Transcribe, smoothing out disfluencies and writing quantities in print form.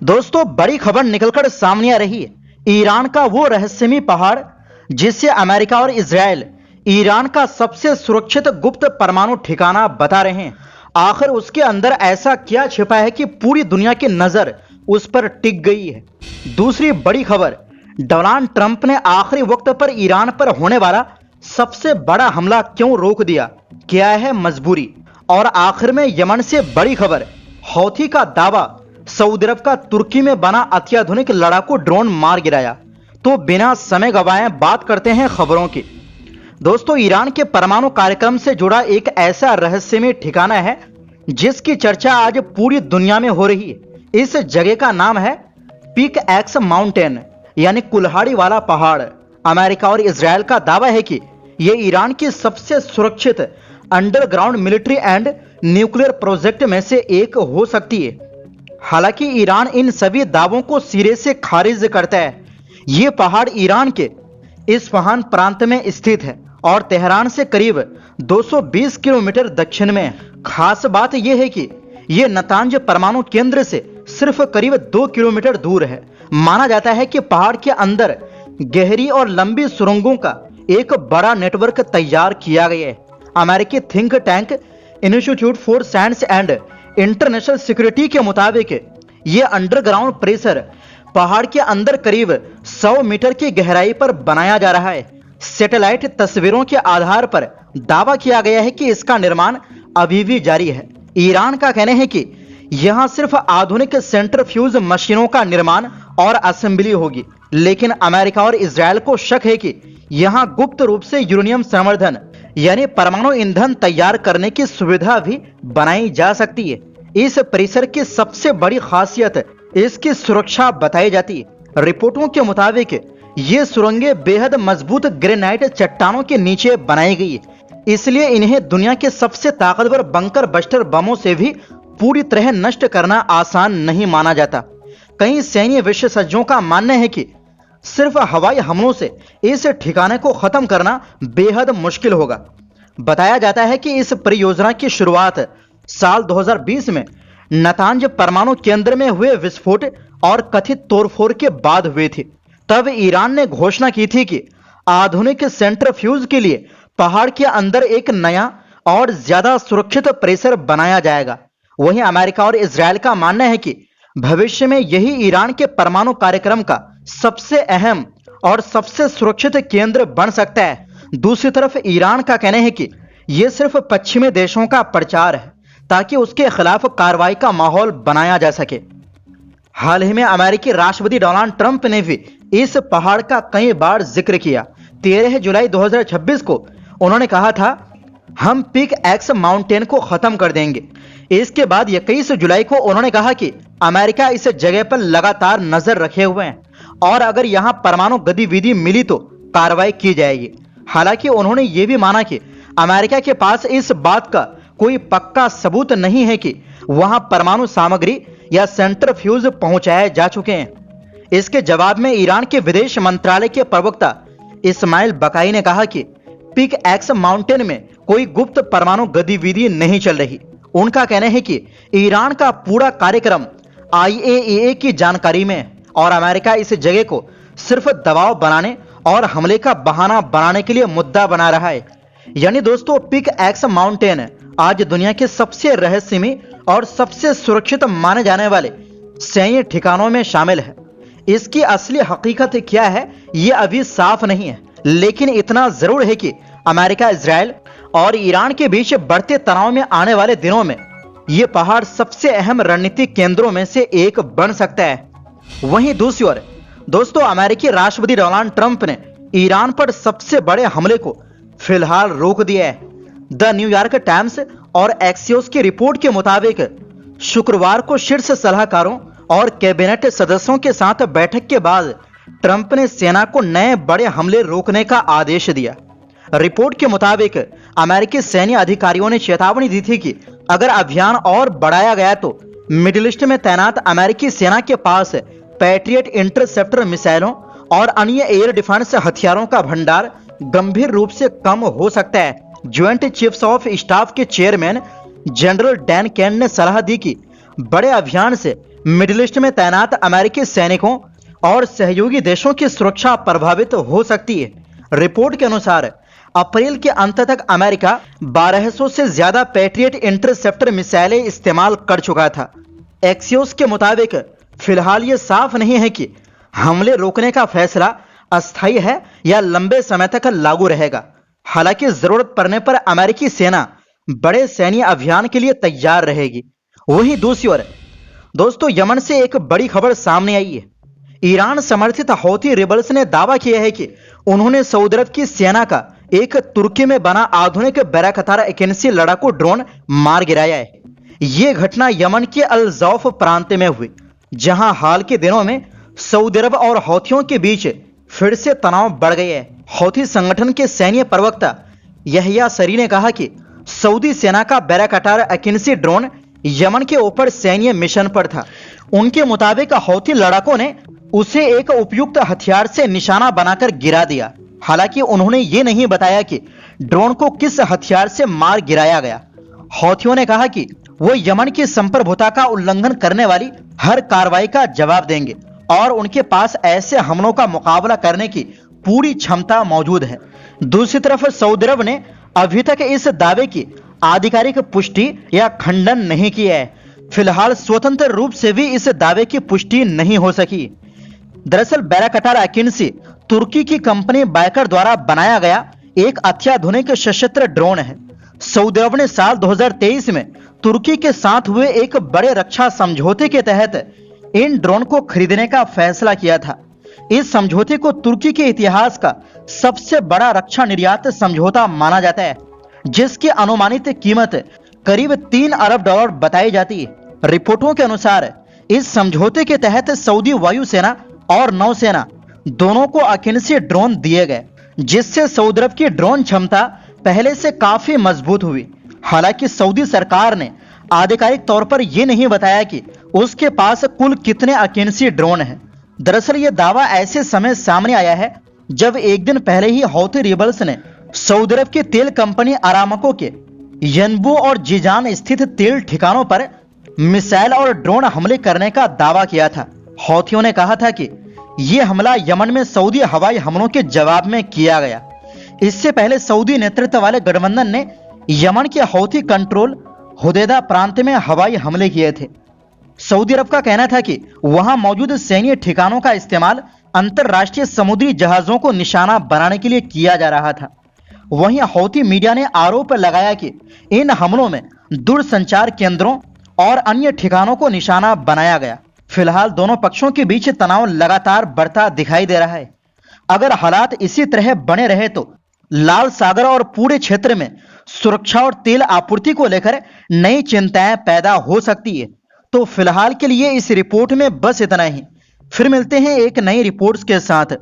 दोस्तों, बड़ी खबर निकलकर सामने आ रही है। ईरान का वो रहस्यमय पहाड़ जिसे अमेरिका और इजराइल ईरान का सबसे सुरक्षित गुप्त परमाणु ठिकाना बता रहे हैं। आखिर उसके अंदर ऐसा क्या छिपा है कि पूरी दुनिया की नजर उस पर टिक गई है। दूसरी बड़ी खबर, डोनाल्ड ट्रंप ने आखिरी वक्त पर ईरान पर होने वाला सबसे बड़ा हमला क्यों रोक दिया, क्या है मजबूरी। और आखिर में यमन से बड़ी खबर, हौथी का दावा सऊदी अरब का तुर्की में बना अत्याधुनिक लड़ाकू ड्रोन मार गिराया। तो बिना समय गवाए बात करते हैं खबरों की। दोस्तों, ईरान के परमाणु कार्यक्रम से जुड़ा एक ऐसा रहस्यमय ठिकाना है जिसकी चर्चा आज पूरी दुनिया में हो रही है। इस जगह का नाम है पिक एक्स माउंटेन, यानी कुल्हाड़ी वाला पहाड़। अमेरिका और इजराइल का दावा है कि यह ईरान की सबसे सुरक्षित underground military and nuclear project में से एक हो सकती है। हालांकि ईरान इन सभी दावों को सिरे से खारिज करता है। यह पहाड़ ईरान के इस्फहान प्रांत में स्थित है और तेहरान से करीब 220 किलोमीटर दक्षिण में है। खास बात यह है कि यह नतांज परमाणु केंद्र से सिर्फ करीब 2 किलोमीटर दूर है। माना जाता है कि पहाड़ के अंदर गहरी और लंबी सुरंगों का एक बड़ा नेटवर्क तैयार किया गया है। अमेरिकी think tank institute for science and international security के मुताबिक यह अंडरग्राउंड प्रेशर पहाड़ के अंदर करीब 100 मीटर की गहराई पर बनाया जा रहा है। सैटेलाइट तस्वीरों के आधार पर दावा किया गया है कि इसका निर्माण अभी भी जारी है। ईरान का कहना है कि यहां सिर्फ आधुनिक सेंट्रीफ्यूज मशीनों का निर्माण और असेंबली होगी, लेकिन अमेरिका और इजराइल को शक है कि यहां गुप्त रूप से यूरेनियम संवर्धन यानी परमाणु ईंधन तैयार करने की सुविधा भी बनाई जा सकती है। इस परिसर की सबसे बड़ी खासियत इसकी सुरक्षा बताई जाती है। रिपोर्टों के मुताबिक ये सुरंगें बेहद मजबूत ग्रेनाइट चट्टानों के नीचे बनाई गई है, इसलिए इन्हें दुनिया के सबसे ताकतवर बंकर बस्टर बमों से भी पूरी तरह नष्ट करना आसान नहीं माना जाता। कई सैन्य विशेषज्ञों का मानना है कि सिर्फ हवाई हमलों से इस ठिकाने को खत्म करना बेहद मुश्किल होगा। बताया जाता है कि इस परियोजना की शुरुआत साल 2020 में नतांज परमाणु केंद्र में हुए विस्फोट और कथित तोड़फोड़ के बाद हुई थी। तब ईरान ने घोषणा की थी कि आधुनिक सेंट्रीफ्यूज के लिए पहाड़ के अंदर एक नया और ज्यादा सुरक्षित प्रेशर बनाया जाएगा। वहीं अमेरिका और इजराइल का मानना है कि भविष्य में यही ईरान के परमाणु कार्यक्रम का सबसे अहम और सबसे सुरक्षित केंद्र बन सकता है। दूसरी तरफ ईरान का कहना है कि यह सिर्फ पश्चिमी देशों का प्रचार है ताकि उसके खिलाफ कार्रवाई का माहौल बनाया जा सके। हाल ही में अमेरिकी राष्ट्रपति डोनाल्ड ट्रंप ने भी इस पहाड़ का कई बार जिक्र किया। 13 जुलाई 2026 को उन्होंने कहा था, हम पिक एक्स माउंटेन को खत्म कर देंगे। इसके बाद 21 जुलाई को उन्होंने कहा कि अमेरिका इस जगह पर लगातार नजर रखे हुए है और अगर यहां परमाणु गतिविधि मिली तो कार्रवाई की जाएगी। हालांकि उन्होंने यह भी माना कि अमेरिका के पास इस बात का कोई पक्का सबूत नहीं है कि वहां परमाणु सामग्री या सेंट्रीफ्यूज पहुंचाए जा चुके हैं। इसके जवाब में ईरान के विदेश मंत्रालय के प्रवक्ता इस्माइल बकाई ने कहा कि पिक एक्स माउंटेन में कोई गुप्त परमाणु गतिविधि नहीं चल रही। उनका कहना है कि ईरान का पूरा कार्यक्रम IAEA की जानकारी में है और अमेरिका इस जगह को सिर्फ दबाव बनाने और हमले का बहाना बनाने के लिए मुद्दा बना रहा है। यानी दोस्तों, पिक एक्स माउंटेन आज दुनिया के सबसे रहस्यमय और सबसे सुरक्षित माने जाने वाले सैन्य ठिकानों में शामिल है। इसकी असली हकीकत क्या है यह अभी साफ नहीं है, लेकिन इतना जरूर है कि अमेरिका, इजराइल और ईरान के बीच बढ़ते तनाव में आने वाले दिनों में यह पहाड़ सबसे अहम रणनीतिक केंद्रों में से एक बन सकता है। वहीं दूसरी ओर दोस्तों, अमेरिकी राष्ट्रपति डोनाल्ड ट्रंप ने ईरान पर सबसे बड़े हमले को फिलहाल रोक दिया है। द न्यूयॉर्क टाइम्स और एक्सियोस की रिपोर्ट के मुताबिक शुक्रवार को शीर्ष सलाहकारों और कैबिनेट सदस्यों के साथ बैठक के बाद ट्रंप ने सेना को नए बड़े हमले रोकने का आदेश दिया। रिपोर्ट के मुताबिक अमेरिकी सैन्य अधिकारियों ने चेतावनी दी थी कि अगर अभियान और बढ़ाया गया तो मिडिल ईस्ट में तैनात अमेरिकी सेना के पास पैट्रियट इंटरसेप्टर मिसाइलों और अन्य एयर डिफेंस हथियारों का भंडार गंभीर रूप से कम हो सकता है। ज्वाइंट चीफ्स ऑफ स्टाफ के चेयरमैन जनरल डैन कैन ने सलाह दी कि बड़े अभियान से मिडिल ईस्ट में तैनात अमेरिकी सैनिकों और सहयोगी देशों की सुरक्षा प्रभावित हो सकती है। रिपोर्ट के अनुसार अप्रैल के अंत तक अमेरिका 1200 से ज्यादा पैट्रियट इंटरसेप्टर मिसाइलें इस्तेमाल कर चुका था। एक्सियोस के मुताबिक फिलहाल ये साफ नहीं है कि हमले रोकने का फैसला अस्थायी है या लंबे समय तक लागू रहेगा। हालांकि जरूरत पड़ने पर अमेरिकी सेना बड़े सैन्य अभियान के लिए तैयार रहेगी। वहीं दूसरी ओर दोस्तों, यमन से एक बड़ी खबर सामने आई है। ईरान समर्थित हौथी रिबल्स ने दावा किया है कि उन्होंने सऊदी अरब की सेना का एक तुर्की में बना आधुनिक बैरकतार एकेंसी लड़ाकू ड्रोन मार गिराया है। यह घटना यमन के अल जौफ प्रांत में हुई, जहां हाल के दिनों में सऊदी अरब और हौथियों के बीच फिर से तनाव बढ़ गया है। हौथी संगठन के सैन्य प्रवक्ता यहया सरी ने कहा कि सऊदी सेना का बैरकतार एकेंसी ड्रोन यमन के ऊपर सैन्य मिशन पर था। उनके मुताबिक हौथी लड़ाकों ने उसे एक उपयुक्त हथियार से निशाना बनाकर गिरा दिया। हालांकि उन्होंने ये नहीं बताया कि ड्रोन को किस हथियार से मार गिराया गया। हौथियों ने कहा कि वो यमन की संप्रभुता का उल्लंघन करने वाली हर कार्रवाई का जवाब देंगे और उनके पास ऐसे हमलों का मुकाबला करने की पूरी क्षमता मौजूद है। दूसरी तरफ सऊदी अरब ने अभी तक इस दावे की आधिकारिक पुष्टि या खंडन नहीं किया है। फिलहाल स्वतंत्र रूप से भी इस दावे की पुष्टि नहीं हो सकी। दरअसल बैरकतार एकेंसी तुर्की की कंपनी बायकर द्वारा बनाया गया एक अत्याधुनिक सशस्त्र ड्रोन है। सऊदी अरब ने साल 2023 में तुर्की के साथ हुए एक बड़े रक्षा समझौते के तहत इन ड्रोन को खरीदने का फैसला किया था। इस समझौते को तुर्की के इतिहास का सबसे बड़ा रक्षा निर्यात समझौता माना जाता है, जिसकी अनुमानित कीमत करीब 3 अरब डॉलर बताई जाती है। रिपोर्टों के अनुसार इस समझौते के तहत सऊदी वायुसेना और नौसेना दोनों को एकेंसी ड्रोन दिए गए, जिससे सऊदी अरब की ड्रोन क्षमता पहले से काफी मजबूत हुई। हालांकि सऊदी सरकार ने आधिकारिक तौर पर यह नहीं बताया कि उसके पास कुल कितने एकेंसी ड्रोन हैं। दरअसल यह दावा ऐसे समय सामने आया है जब एक दिन पहले ही हौथी रिबल्स ने सऊदी अरब की तेल कंपनी अरामको के यनबू और जीजान स्थित तेल ठिकानों पर मिसाइल और ड्रोन हमले करने का दावा किया था। हौथियों ने कहा था कि यह हमला यमन में सऊदी हवाई हमलों के जवाब में किया गया। इससे पहले सऊदी नेतृत्व वाले गठबंधन ने यमन के हौथी कंट्रोल हुदैदा प्रांत में हवाई हमले किए थे। सऊदी अरब का कहना था कि वहां मौजूद सैन्य ठिकानों का इस्तेमाल अंतरराष्ट्रीय समुद्री जहाजों को निशाना बनाने के लिए किया जा रहा था। वहीं हौथी मीडिया ने आरोप लगाया कि इन हमलों में दूरसंचार केंद्रों और अन्य ठिकानों को निशाना बनाया गया। फिलहाल दोनों पक्षों के बीच तनाव लगातार बढ़ता दिखाई दे रहा है। अगर हालात इसी तरह बने रहे तो लाल सागर और पूरे क्षेत्र में सुरक्षा और तेल आपूर्ति को लेकर नई चिंताएं पैदा हो सकती है। तो फिलहाल के लिए इस रिपोर्ट में बस इतना ही। फिर मिलते हैं एक नई रिपोर्ट्स के साथ।